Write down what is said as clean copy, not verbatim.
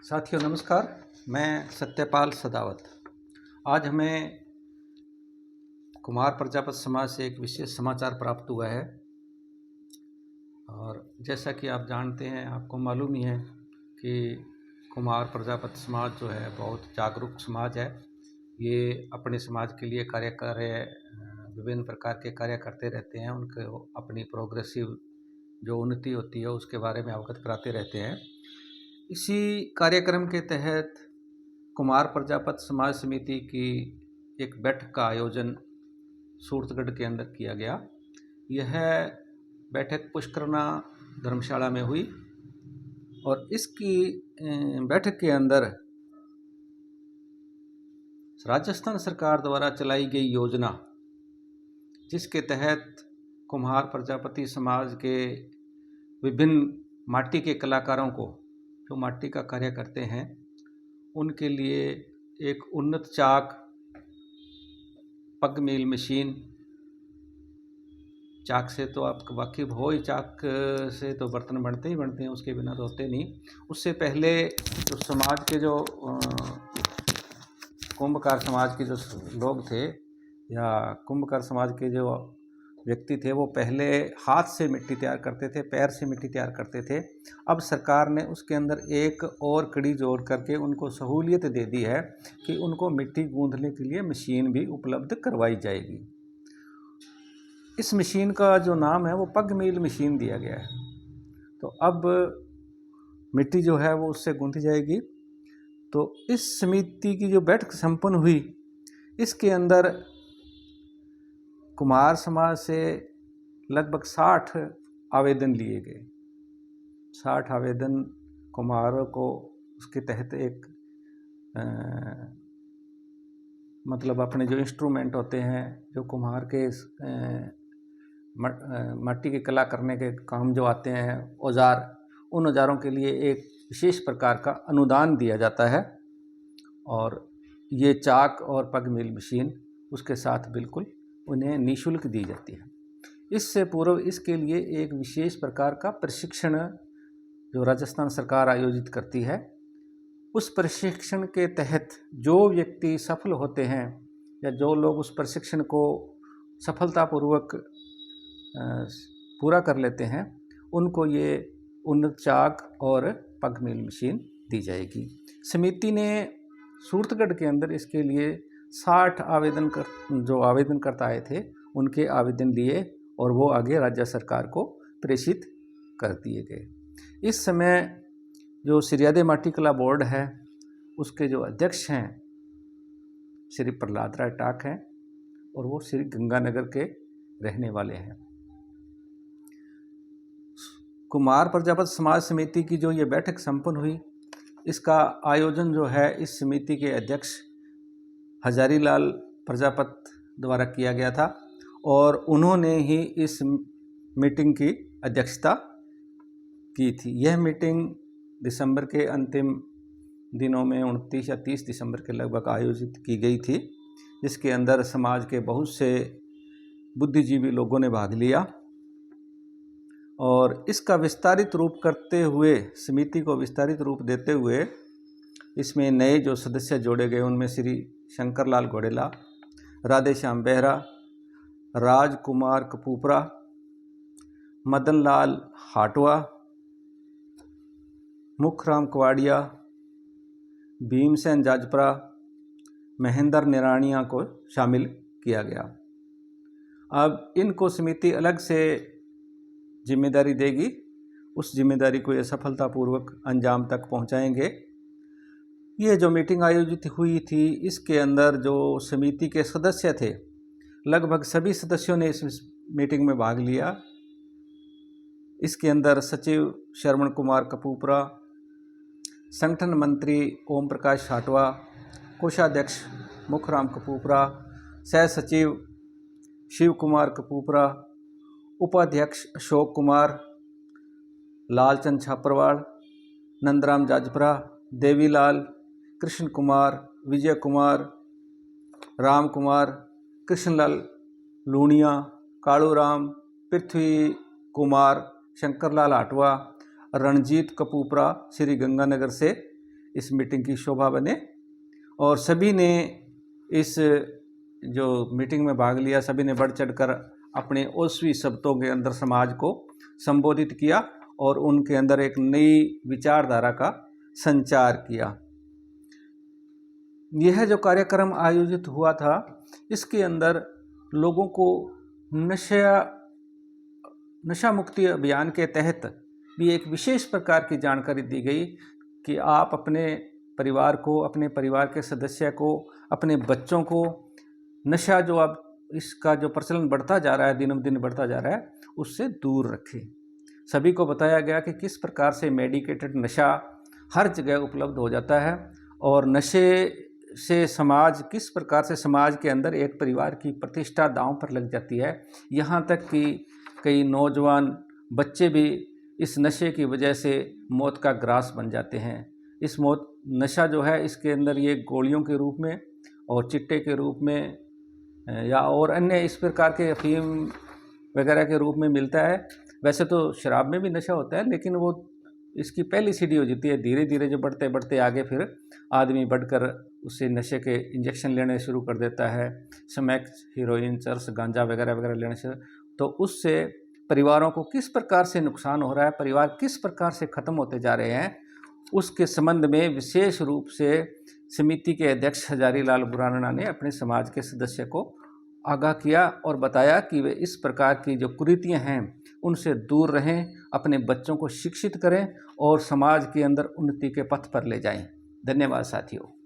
साथियों नमस्कार। मैं सत्यपाल सदावत। आज हमें कुमार प्रजापत समाज से एक विशेष समाचार प्राप्त हुआ है और जैसा कि आप जानते हैं, आपको मालूम ही है कि कुमार प्रजापत समाज जो है बहुत जागरूक समाज है। ये अपने समाज के लिए विभिन्न प्रकार के कार्य करते रहते हैं। उनको अपनी प्रोग्रेसिव जो उन्नति होती है उसके बारे में अवगत कराते रहते हैं। इसी कार्यक्रम के तहत कुमार प्रजापत समाज समिति की एक बैठक का आयोजन सूरतगढ़ के अंदर किया गया। यह बैठक पुष्करना धर्मशाला में हुई और इसकी बैठक के अंदर राजस्थान सरकार द्वारा चलाई गई योजना, जिसके तहत कुम्हार प्रजापति समाज के विभिन्न माटी के कलाकारों को जो माटी का कार्य करते हैं उनके लिए एक उन्नत चाक, पग मिल मशीन, चाक से तो आप वाकिफ हो ही, चाक से तो बर्तन बनते ही बनते हैं, उसके बिना तो होते नहीं। उससे पहले जो समाज के जो कुंभकार समाज के जो लोग थे या कुंभकार समाज के जो व्यक्ति थे, वो पहले हाथ से मिट्टी तैयार करते थे, पैर से मिट्टी तैयार करते थे। अब सरकार ने उसके अंदर एक और कड़ी जोड़ करके उनको सहूलियत दे दी है कि उनको मिट्टी गूंथने के लिए मशीन भी उपलब्ध करवाई जाएगी। इस मशीन का जो नाम है वो पग मिल मशीन दिया गया है। तो अब मिट्टी जो है वो उससे गूंथी जाएगी। तो इस समिति की जो बैठक संपन्न हुई, इसके अंदर कुम्हार समाज से लगभग 60 आवेदन लिए गए। 60 आवेदन कुम्हारों को उसके तहत एक मतलब अपने जो इंस्ट्रूमेंट होते हैं, जो कुम्हार के मिट्टी की कला करने के काम जो आते हैं औजार, उन औजारों के लिए एक विशेष प्रकार का अनुदान दिया जाता है और ये चाक और पग मिल मशीन उसके साथ बिल्कुल उन्हें निःशुल्क दी जाती है। इससे पूर्व इसके लिए एक विशेष प्रकार का प्रशिक्षण जो राजस्थान सरकार आयोजित करती है, उस प्रशिक्षण के तहत जो व्यक्ति सफल होते हैं या जो लोग उस प्रशिक्षण को सफलतापूर्वक पूरा कर लेते हैं, उनको ये उन्नत चाक और पग मिल मशीन दी जाएगी। समिति ने सूरतगढ़ के अंदर इसके लिए 60 जो आवेदनकर्ता आए थे उनके आवेदन लिए और वो आगे राज्य सरकार को प्रेषित कर दिए गए। इस समय जो सिरियादे माटी कला बोर्ड है उसके जो अध्यक्ष हैं श्री प्रहलाद राय टाक हैं और वो श्री गंगानगर के रहने वाले हैं। कुमार प्रजापत समाज समिति की जो ये बैठक संपन्न हुई, इसका आयोजन जो है इस समिति के अध्यक्ष हजारीलाल प्रजापत द्वारा किया गया था और उन्होंने ही इस मीटिंग की अध्यक्षता की थी। यह मीटिंग दिसंबर के अंतिम दिनों में 29 या 30 दिसंबर के लगभग आयोजित की गई थी, जिसके अंदर समाज के बहुत से बुद्धिजीवी लोगों ने भाग लिया और इसका विस्तारित रूप करते हुए, समिति को विस्तारित रूप देते हुए इसमें नए जो सदस्य जोड़े गए उनमें श्री शंकरलाल घोड़ेला, राधेश्याम बेहरा, राजकुमार कपूपरा, मदनलाल हाटवा, मुखराम कवाड़िया, भीमसेन जाजपरा, महेंद्र निराणिया को शामिल किया गया। अब इनको समिति अलग से जिम्मेदारी देगी, उस जिम्मेदारी को ये सफलतापूर्वक अंजाम तक पहुंचाएंगे। ये जो मीटिंग आयोजित हुई थी, इसके अंदर जो समिति के सदस्य थे, लगभग सभी सदस्यों ने इस मीटिंग में भाग लिया। इसके अंदर सचिव श्रवण कुमार कपूपरा, संगठन मंत्री ओम प्रकाश हाटवा, कोषाध्यक्ष मुखराम कपूपरा, सह सचिव शिव कुमार कपूपरा, उपाध्यक्ष अशोक कुमार, लालचंद छापरवाड़, नंदराम जाजपरा, देवीलाल, कृष्ण कुमार, विजय कुमार, राम कुमार, कृष्णलाल लूणिया, कालूराम, पृथ्वी कुमार, शंकरलाल आटवा, रणजीत कपूपरा श्री गंगानगर से इस मीटिंग की शोभा बने। और सभी ने इस जो मीटिंग में भाग लिया, सभी ने बढ़ चढ़कर अपने ओसवी शब्दों के अंदर समाज को संबोधित किया और उनके अंदर एक नई विचारधारा का संचार किया। यह जो कार्यक्रम आयोजित हुआ था, इसके अंदर लोगों को नशा मुक्ति अभियान के तहत भी एक विशेष प्रकार की जानकारी दी गई कि आप अपने परिवार को, अपने परिवार के सदस्य को, अपने बच्चों को नशा जो अब इसका जो प्रचलन बढ़ता जा रहा है, दिनों दिन बढ़ता जा रहा है, उससे दूर रखें। सभी को बताया गया कि किस प्रकार से मेडिकेटेड नशा हर जगह उपलब्ध हो जाता है और नशे से समाज किस प्रकार से समाज के अंदर एक परिवार की प्रतिष्ठा दांव पर लग जाती है। यहाँ तक कि कई नौजवान बच्चे भी इस नशे की वजह से मौत का ग्रास बन जाते हैं। इस नशा जो है, इसके अंदर ये गोलियों के रूप में और चिट्टे के रूप में या और अन्य इस प्रकार के अफीम वगैरह के रूप में मिलता है। वैसे तो शराब में भी नशा होता है, लेकिन वो इसकी पहली सीढ़ी हो जाती है। धीरे धीरे जो बढ़ते बढ़ते आगे फिर आदमी बढ़कर उससे नशे के इंजेक्शन लेने शुरू कर देता है, स्मैक, हीरोइन, चरस, गांजा वगैरह वगैरह लेने से। तो उससे परिवारों को किस प्रकार से नुकसान हो रहा है, परिवार किस प्रकार से ख़त्म होते जा रहे हैं, उसके संबंध में विशेष रूप से समिति के अध्यक्ष हजारीलाल बुराना ने अपने समाज के सदस्य को आगाह किया और बताया कि वे इस प्रकार की जो कुरीतियाँ हैं उनसे दूर रहें, अपने बच्चों को शिक्षित करें और समाज के अंदर उन्नति के पथ पर ले जाएं। धन्यवाद साथियों।